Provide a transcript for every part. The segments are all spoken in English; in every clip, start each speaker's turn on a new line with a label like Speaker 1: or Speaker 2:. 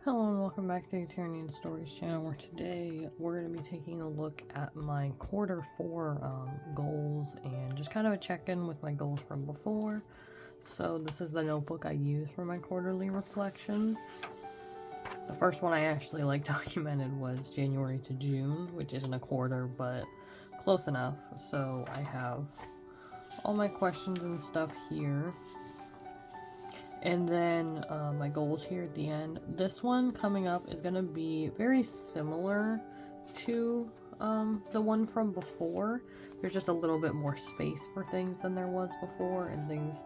Speaker 1: Hello and welcome back to the Tyrannian Stories channel, where today we're going to be taking a look at my quarter four goals and just kind of a check-in with my goals from before. So this is the notebook I use for my quarterly reflections. The first one I actually documented was January to June, which isn't a quarter but close enough. So I have all my questions and stuff here. And then my goals here at the end. This one coming up is going to be very similar to the one from before. There's just a little bit more space for things than there was before, and things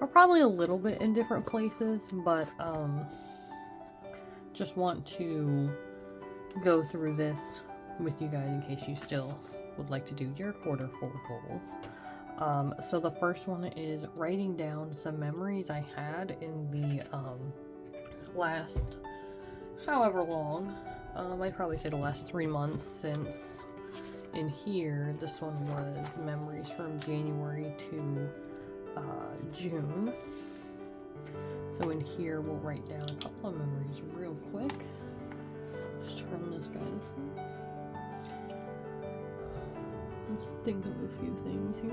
Speaker 1: are probably a little bit in different places, but just want to go through this with you guys in case you still would like to do your quarter four goals. So the first one is writing down some memories I had in the last however long. I'd probably say the last 3 months, since in here this one was memories from January to June. So in here we'll write down a couple of memories real quick. Just turn this guys. Let's think of a few things here.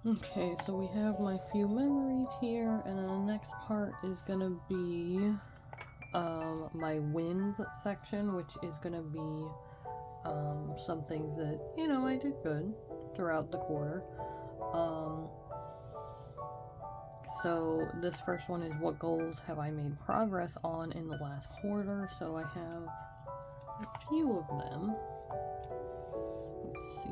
Speaker 1: Okay, so we have my few memories here, and then the next part is gonna be my wins section, which is gonna be some things that, I did good throughout the quarter. So this first one is, what goals have I made progress on in the last quarter? So I have a few of them. Let's see.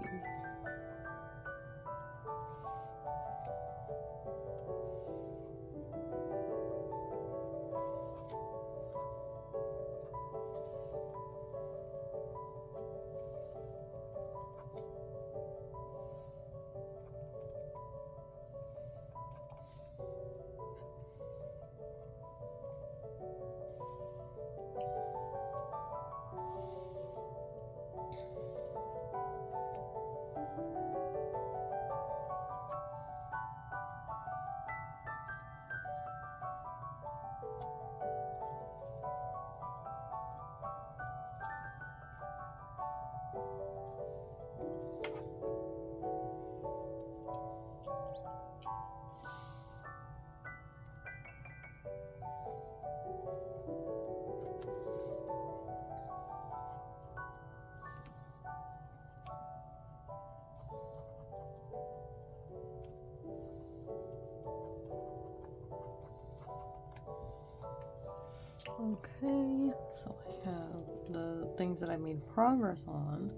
Speaker 1: Okay, so I have the things that I made progress on,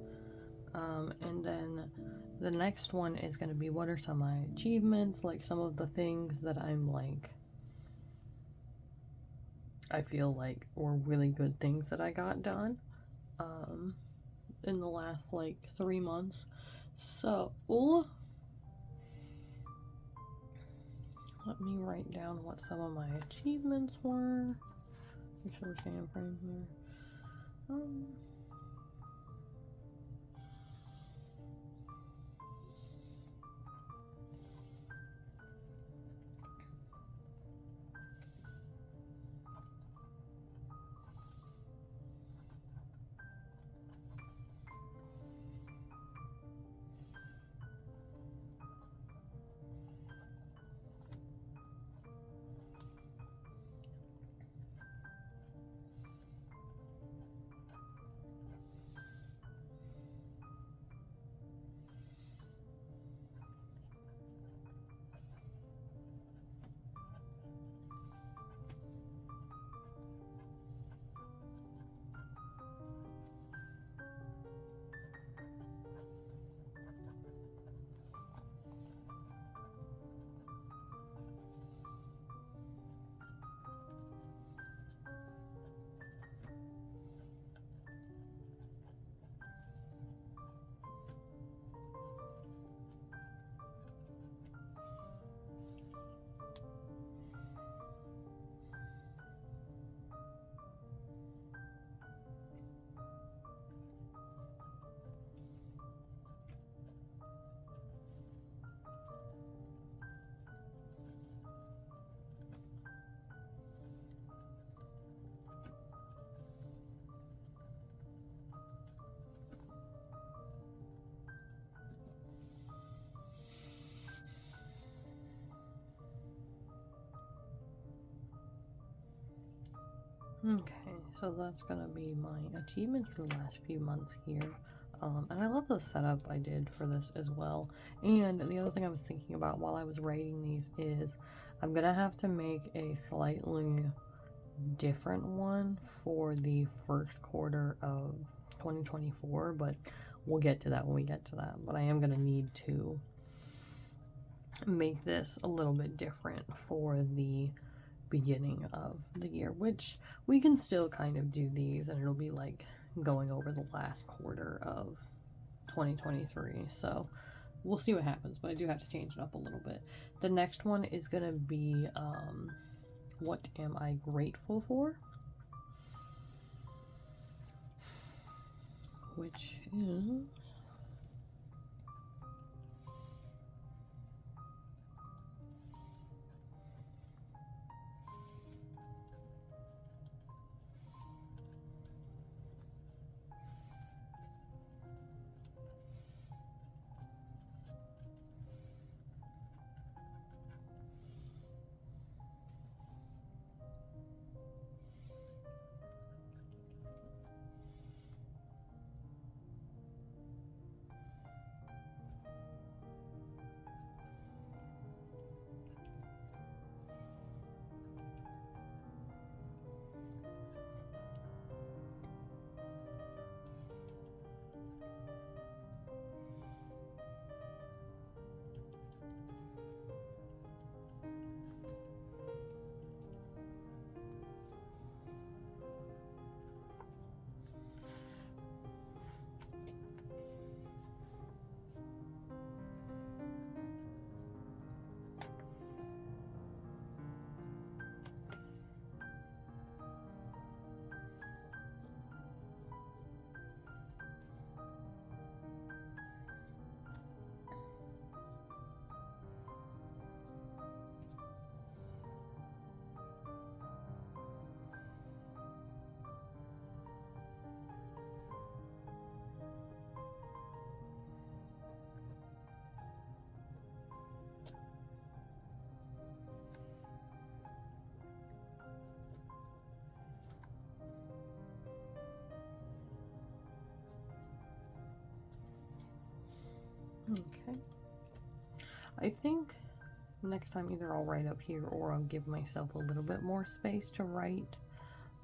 Speaker 1: and then the next one is going to be, what are some of my achievements, like some of the things that I feel like were really good things that I got done in the last 3 months. So let me write down what some of my achievements were. Make sure we're staying in frame here. Okay, so that's gonna be my achievements for the last few months here. And I love the setup I did for this as well. And the other thing I was thinking about while I was writing these is I'm gonna have to make a slightly different one for the first quarter of 2024, but we'll get to that when we get to that. But I am gonna need to make this a little bit different for the beginning of the year, which we can still kind of do these and it'll be like going over the last quarter of 2023, so we'll see what happens, but I do have to change it up a little bit. The next one is gonna be what am I grateful for, which is okay. I think next time either I'll write up here or I'll give myself a little bit more space to write.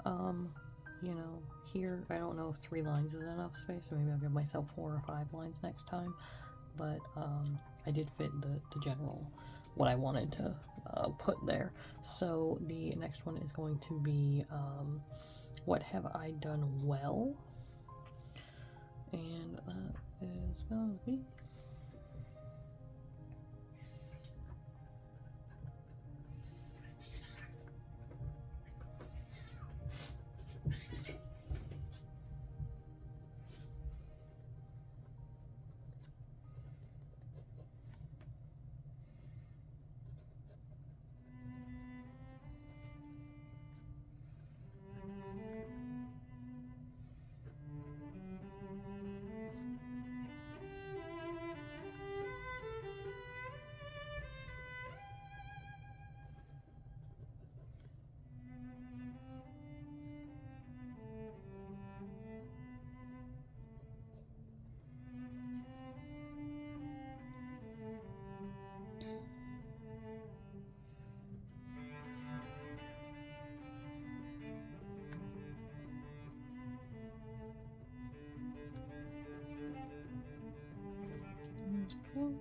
Speaker 1: You know, here I don't know if 3 lines is enough space, so maybe I'll give myself 4 or 5 lines next time. But I did fit the general what I wanted to put there. So the next one is going to be what have I done well, and that is going to be Okay.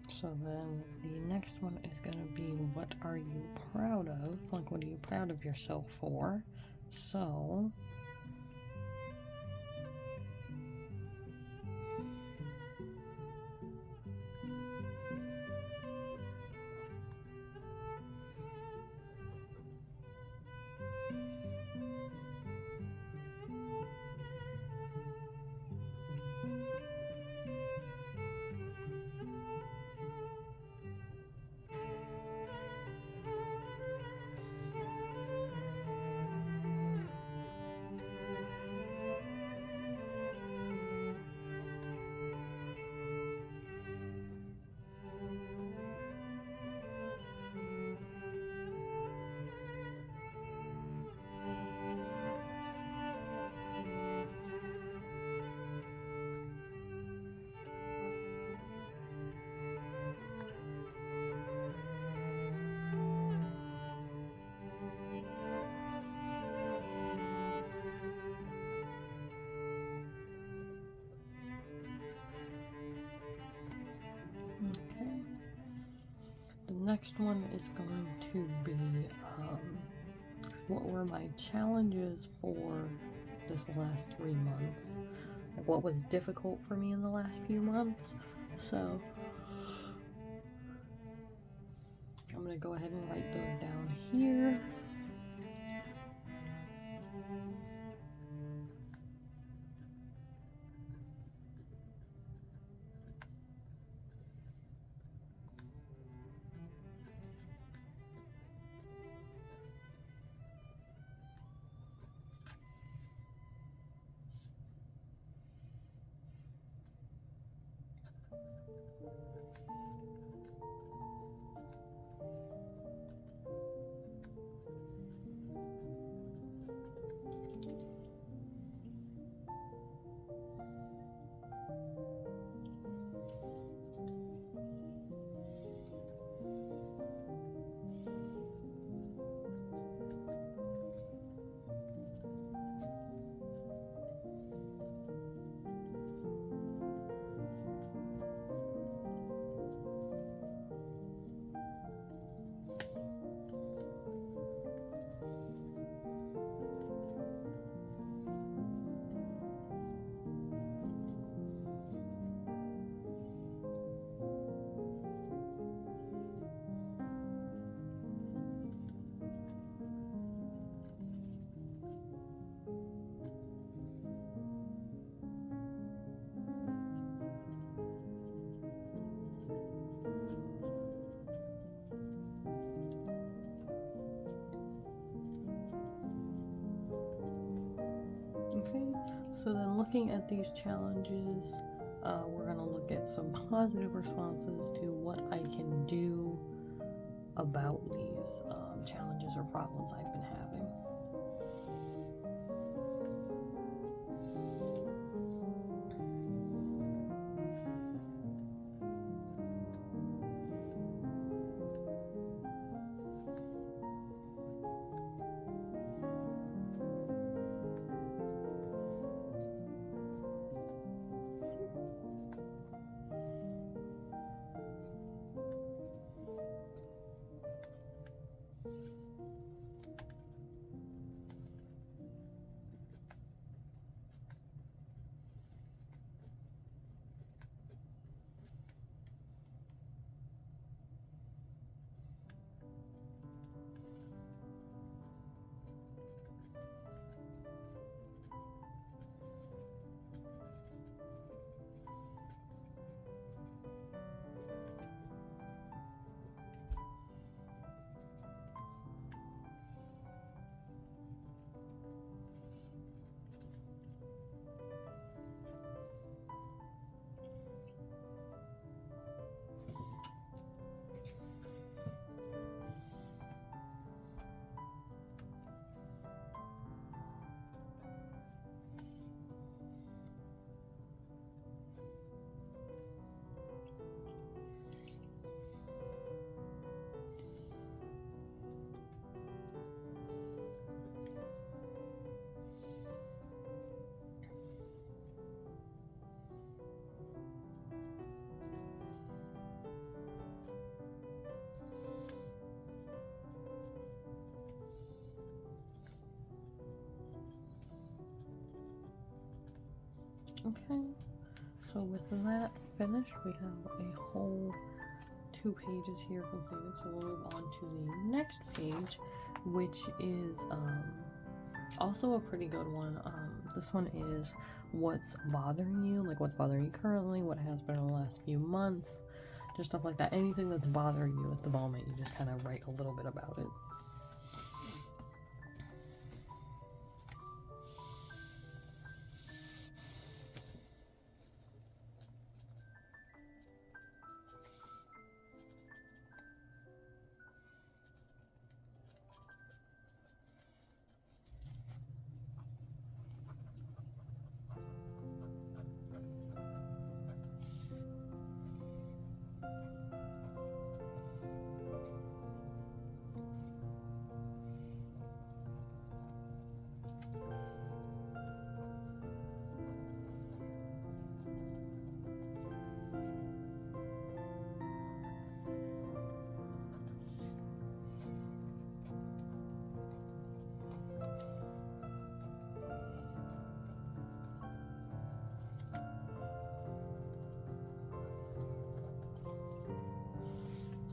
Speaker 1: So then the next one is going to be, what are you proud of? Like, what are you proud of yourself for? So okay. The next one is going to be, what were my challenges for this last 3 months? Like, what was difficult for me in the last few months? So I'm going to go ahead and write those down here. Okay, so then looking at these challenges, we're going to look at some positive responses to what I can do about these challenges or problems I've been having. Okay, so with that finished, we have a whole 2 pages here completed. So we'll move on to the next page, which is also a pretty good one. This one is what's bothering you, like what's bothering you currently, what has been in the last few months, just stuff like that. Anything that's bothering you at the moment, you just kind of write a little bit about it.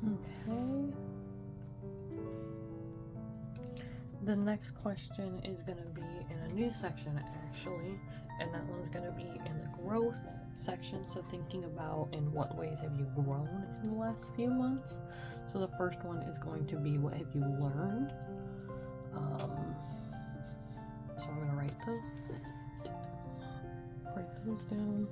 Speaker 1: Okay. The next question is going to be in a new section, actually, and that one's going to be in the growth section. So thinking about in what ways have you grown in the last few months. So the first one is going to be what have you learned. So I'm going to write those down.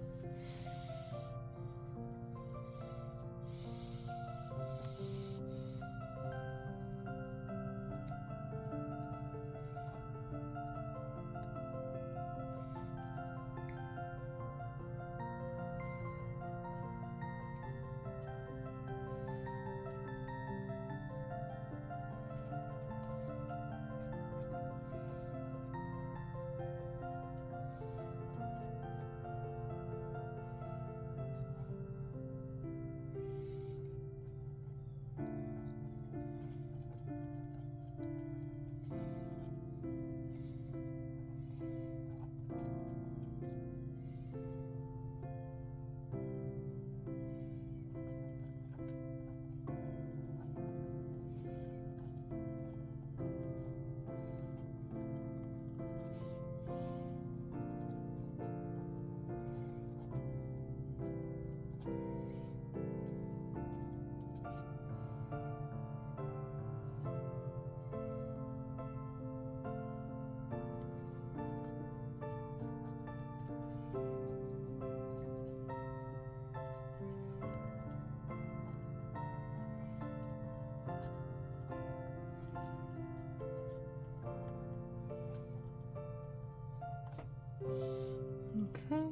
Speaker 1: Okay,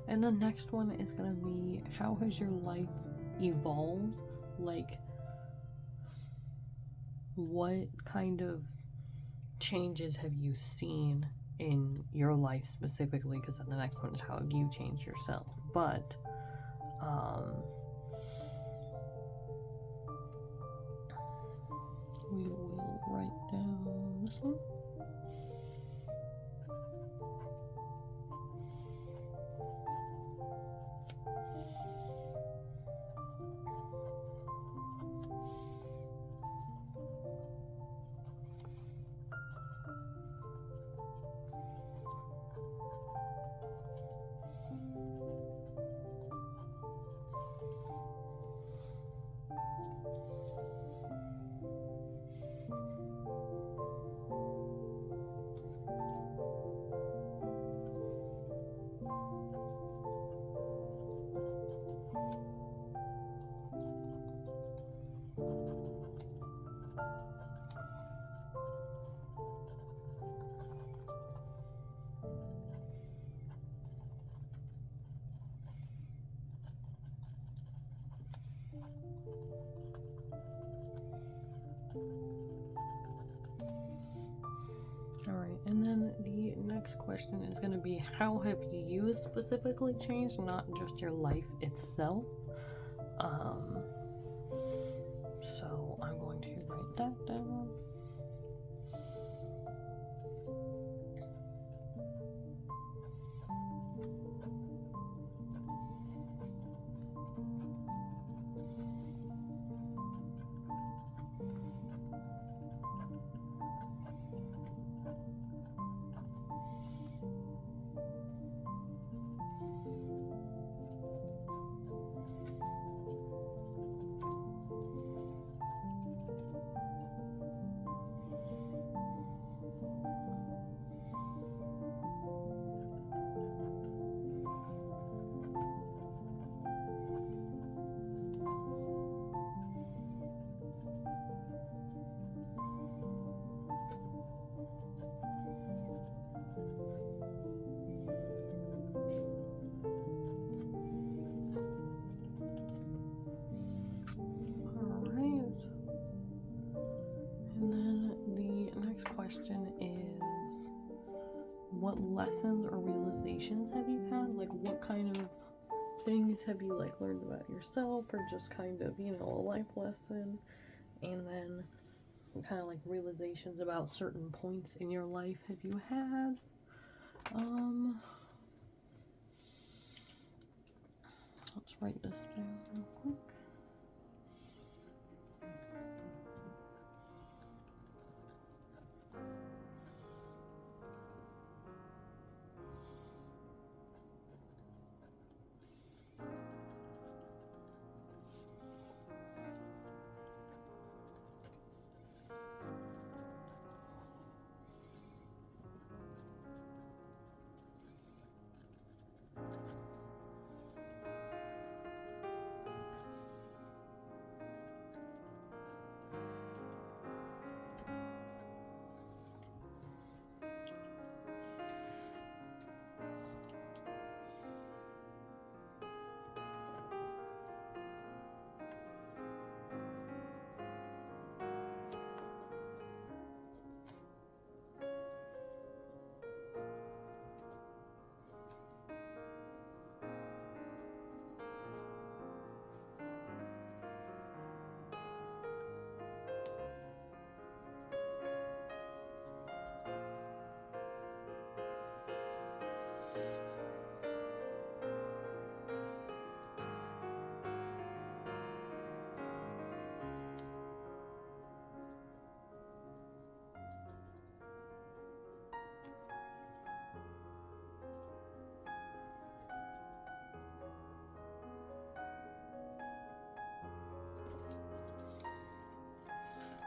Speaker 1: and the next one is going to be how has your life evolved? Like, what kind of changes have you seen in your life specifically? Because then the next one is how have you changed yourself? But we will write down this one. Alright, and then the next question is going to be how have you specifically changed, not just your life itself. So I'm going to write that down. what lessons or realizations have you had? Like, what kind of things have you like learned about yourself, or just kind of, you know, a life lesson, and then kind of like realizations about certain points in your life have you had? Let's write this down real quick.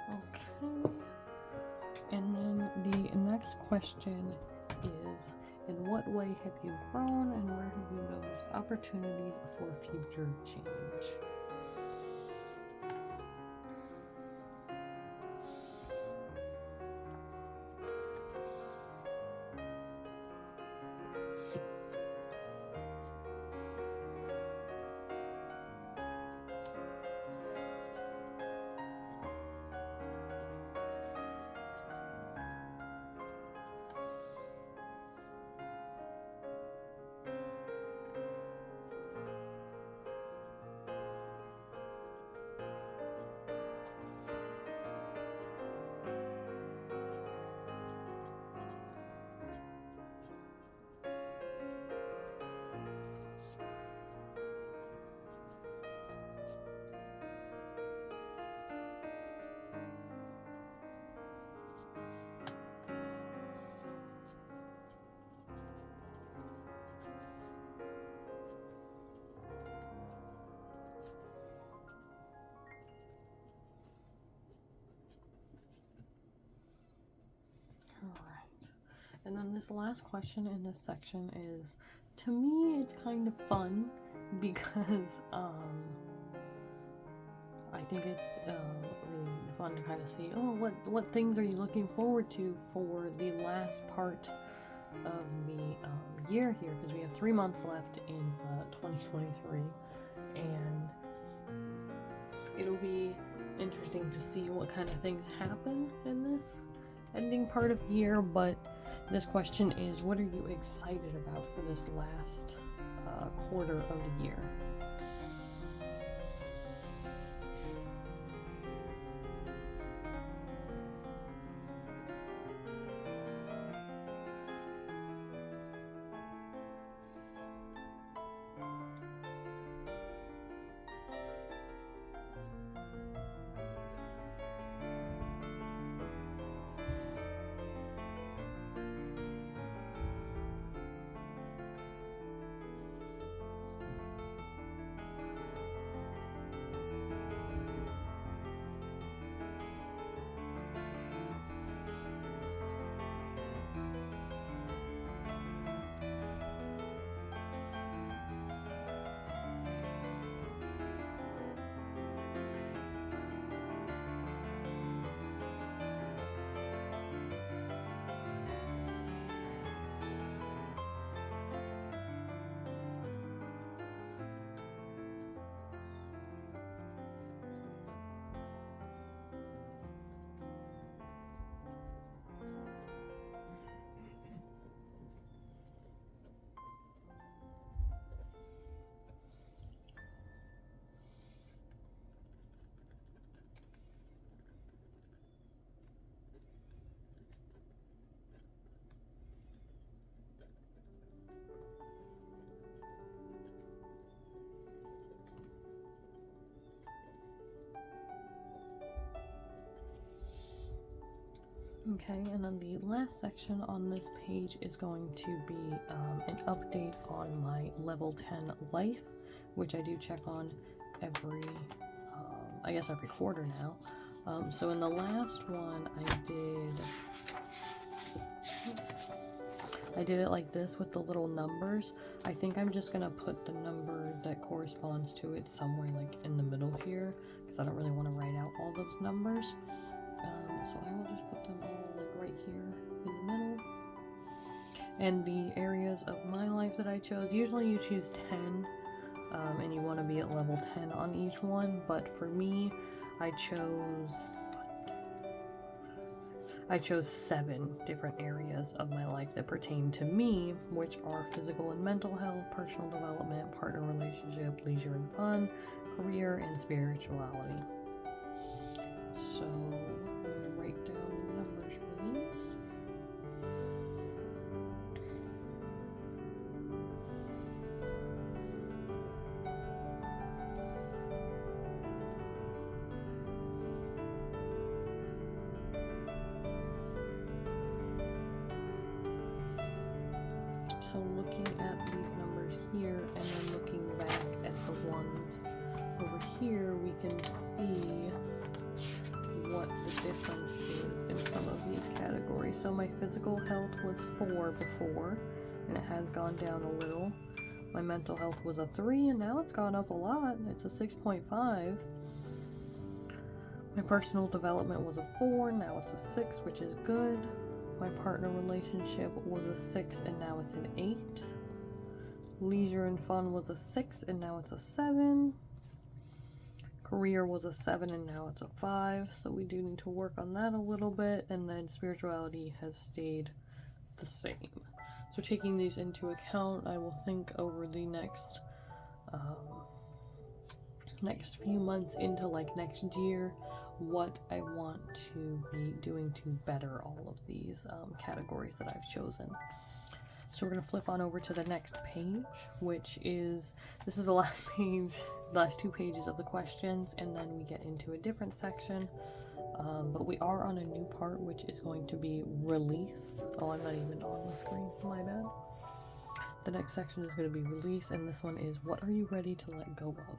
Speaker 1: Okay. And then the next question is, in what way have you grown, and where have you noticed opportunities for future change? And then this last question in this section is, to me, it's kind of fun because I think it's really fun to kind of see, oh, what things are you looking forward to for the last part of the year here, because we have 3 months left in 2023, and it'll be interesting to see what kind of things happen in this ending part of the year. But this question is, what are you excited about for this last quarter of the year? Okay, and then the last section on this page is going to be an update on my level 10 life, which I do check on every, I guess every quarter now. So in the last one I did it like this with the little numbers. I think I'm just gonna put the number that corresponds to it somewhere like in the middle here, because I don't really want to write out all those numbers. So I will just put them all like right here in the middle. And the areas of my life that I chose, usually you choose 10, and you want to be at level 10 on each one, but for me, I chose 7 different areas of my life that pertain to me, which are physical and mental health, personal development, partner relationship, leisure and fun, career, and spirituality. So I'm going to write down the numbers for these. So looking at these numbers here and then looking back at the ones over here, we can see what the difference is in some of these categories. So my physical health was 4 before, and it has gone down a little. My mental health was a 3, and now it's gone up a lot. It's a 6.5. My personal development was a 4, now it's a 6, which is good. My partner relationship was a 6, and now it's an 8. Leisure and fun was a 6, and now it's a 7. Career was a 7, and now it's a 5, so we do need to work on that a little bit. And then spirituality has stayed the same. So taking these into account, I will think over the next few months into like next year what I want to be doing to better all of these categories that I've chosen. So we're going to flip on over to the next page, which is, this is the last page, the last 2 pages of the questions, and then we get into a different section. But we are on a new part, which is going to be release. Oh, I'm not even on the screen, my bad. The next section is going to be release, and this one is, what are you ready to let go of?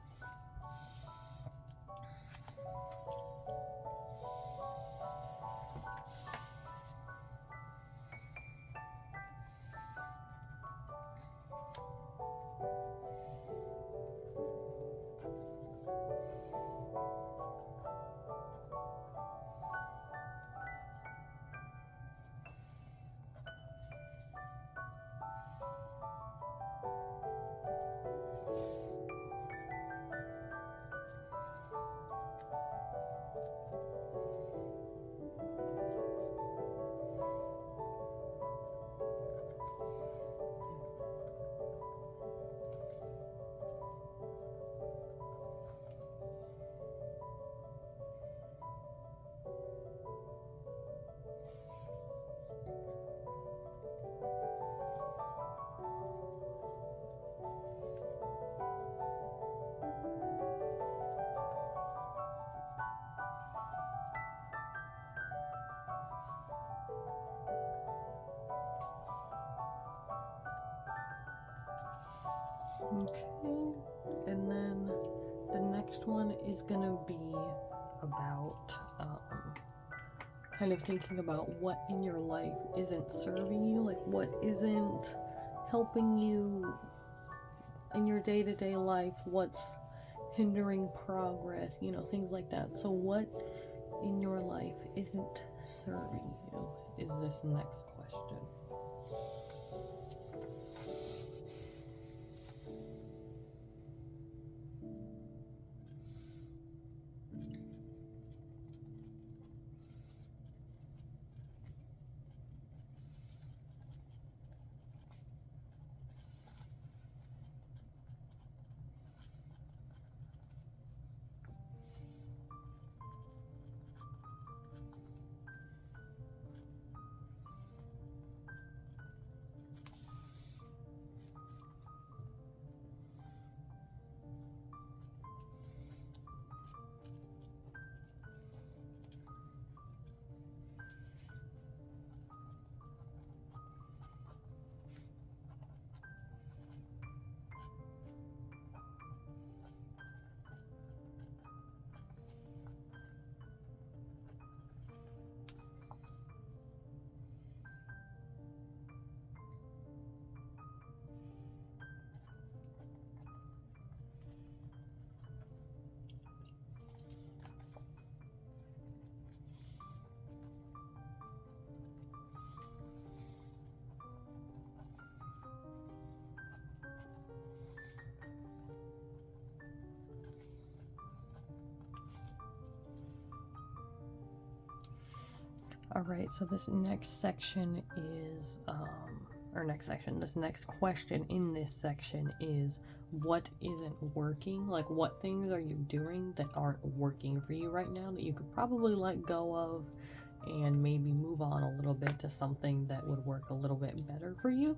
Speaker 1: Okay, and then the next one is gonna be about kind of thinking about what in your life isn't serving you, like what isn't helping you in your day-to-day life, what's hindering progress, you know, things like that. So what in your life isn't serving you is this next question. Alright, so this next section is, this next question in this section is, what isn't working? Like, what things are you doing that aren't working for you right now that you could probably let go of and maybe move on a little bit to something that would work a little bit better for you?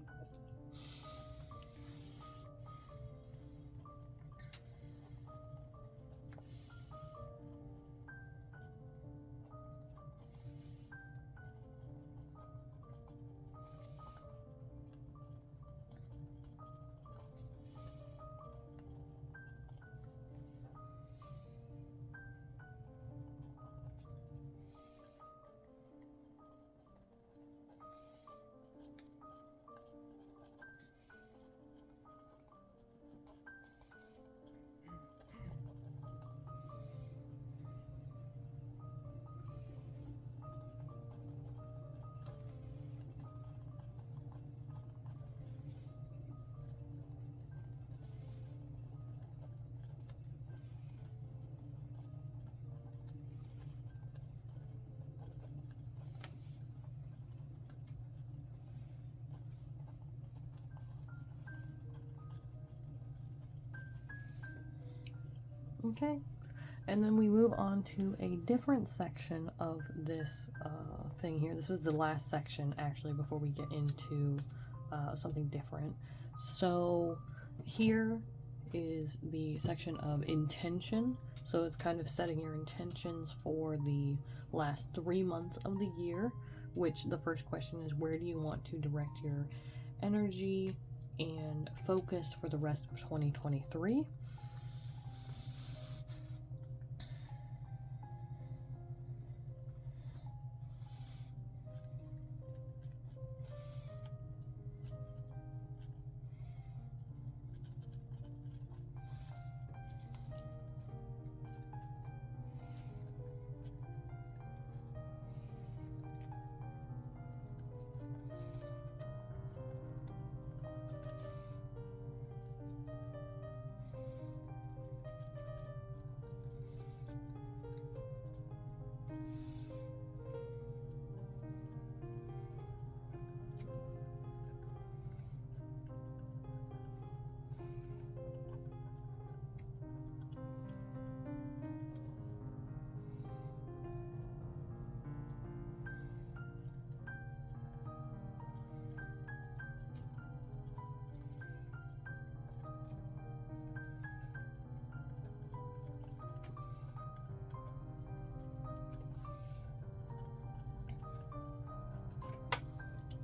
Speaker 1: Okay, and then we move on to a different section of this thing here. This is the last section, actually, before we get into something different. So here is the section of intention. So it's kind of setting your intentions for the last 3 months of the year, which the first question is, where do you want to direct your energy and focus for the rest of 2023?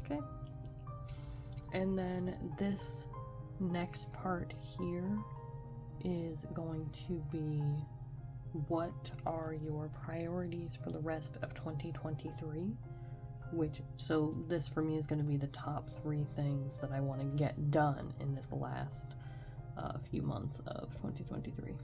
Speaker 1: Okay. And then this next part here is going to be, what are your priorities for the rest of 2023? So this for me is going to be the top 3 things that I want to get done in this last few months of 2023.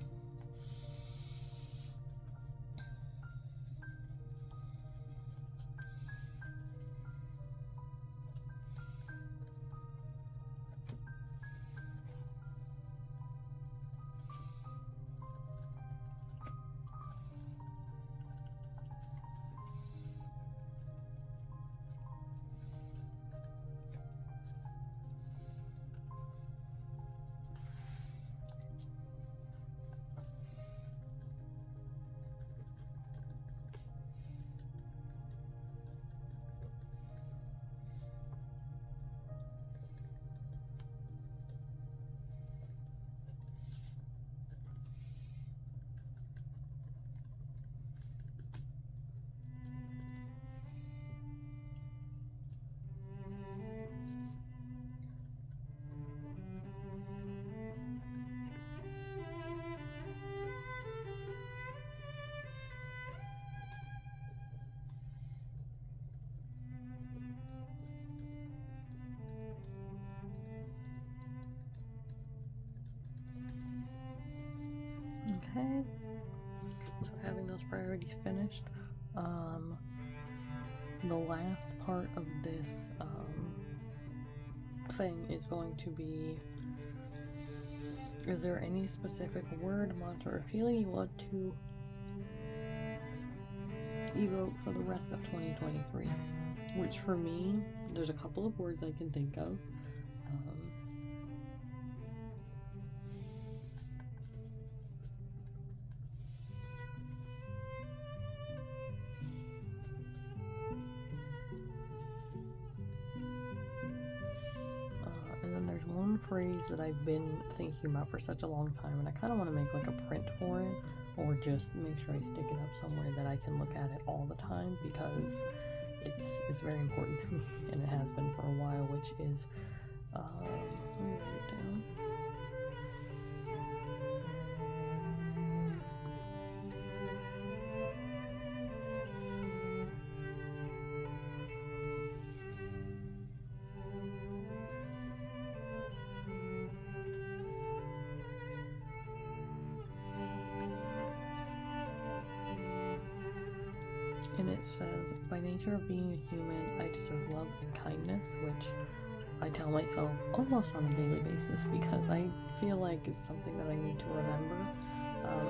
Speaker 1: Okay, so having those priorities finished, the last part of this thing is going to be, is there any specific word, mantra, or feeling you want to emote for the rest of 2023. Which for me, there's a couple of words I can think of. And then there's one phrase that I've been thinking about for such a long time, and I kind of want to make like a print for it, or just make sure I stick it up somewhere that I can look at it all the time, because it's very important to me, and it has been for a while, which is let me write it down. And it says, by nature of being a human, I deserve love and kindness, which I tell myself almost on a daily basis, because I feel like it's something that I need to remember.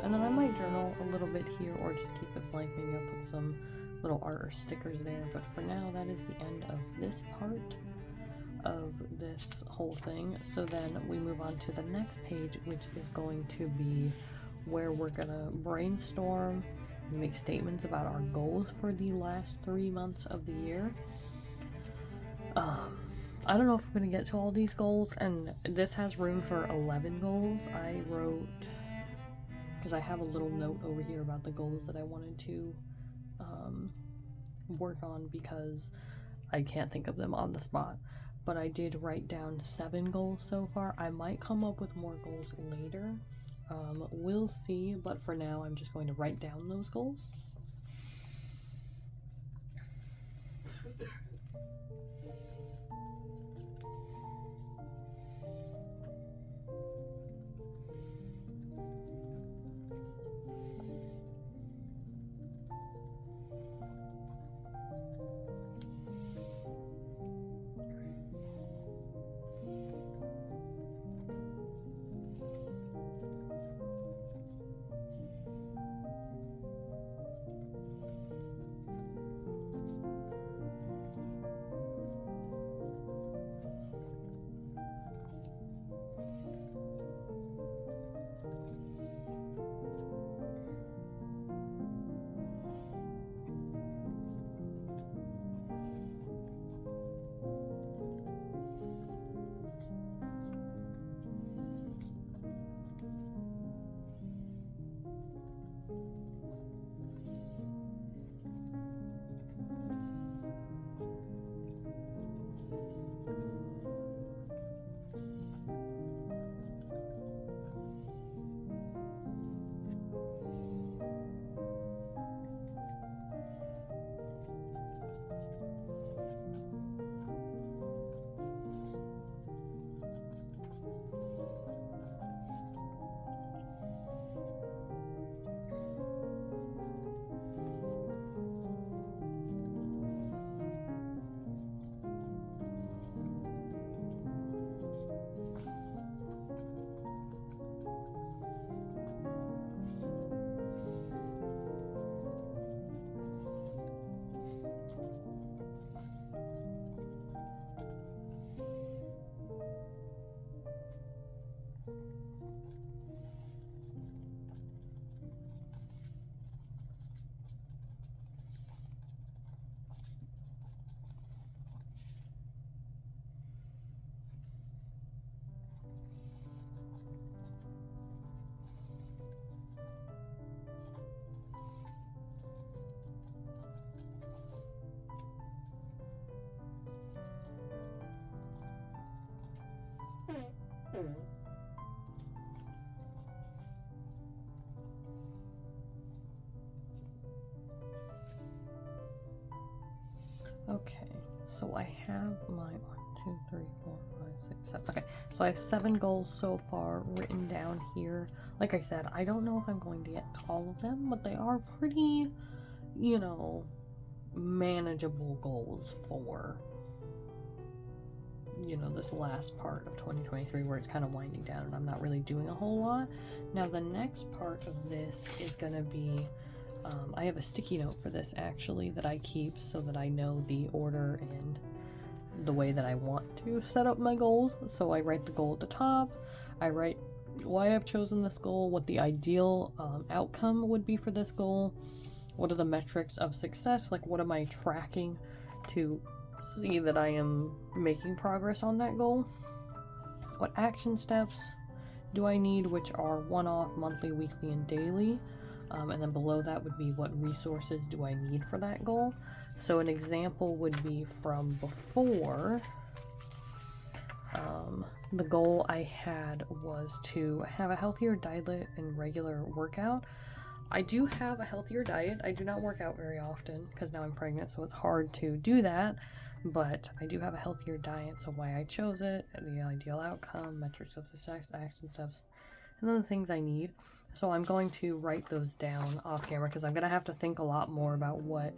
Speaker 1: And then I might journal a little bit here, or just keep it blank. Maybe I'll put some little art or stickers there. But for now, that is the end of this part of this whole thing. So then we move on to the next page, which is going to be where we're gonna brainstorm, make statements about our goals for the last 3 months of the year. I don't know if I'm going to get to all these goals, and this has room for 11 goals. I wrote, because I have a little note over here about the goals that I wanted to work on, because I can't think of them on the spot. But I did write down 7 goals so far. I might come up with more goals later. We'll see, but for now I'm just going to write down those goals. Okay, so I have my 1, 2, 3, 4, 5, 6, 7. Okay, so I have 7 goals so far written down here. Like I said, I don't know if I'm going to get to all of them, but they are pretty, you know, manageable goals for, you know, this last part of 2023 where it's kind of winding down and I'm not really doing a whole lot. Now the next part of this is going to be I have a sticky note for this actually that I keep so that I know the order and the way that I want to set up my goals. So I write the goal at the top, I write why I've chosen this goal, what the ideal outcome would be for this goal, what are the metrics of success, like what am I tracking to see that I am making progress on that goal, what action steps do I need, which are one-off, monthly, weekly, and daily, and then below that would be what resources do I need for that goal. So an example would be from before. The goal I had was to have a healthier diet and regular workout. I do have a healthier diet. I do not work out very often because now I'm pregnant, so it's hard to do that. But I do have a healthier diet, so why I chose it, the ideal outcome, metrics of success, action steps, and then the things I need. So I'm going to write those down off camera because I'm going to have to think a lot more about what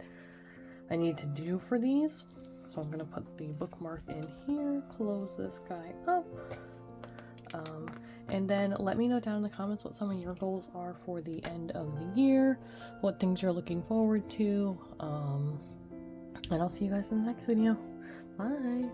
Speaker 1: I need to do for these. So I'm going to put the bookmark in here, close this guy up, and then let me know down in the comments what some of your goals are for the end of the year, what things you're looking forward to, and I'll see you guys in the next video. Bye!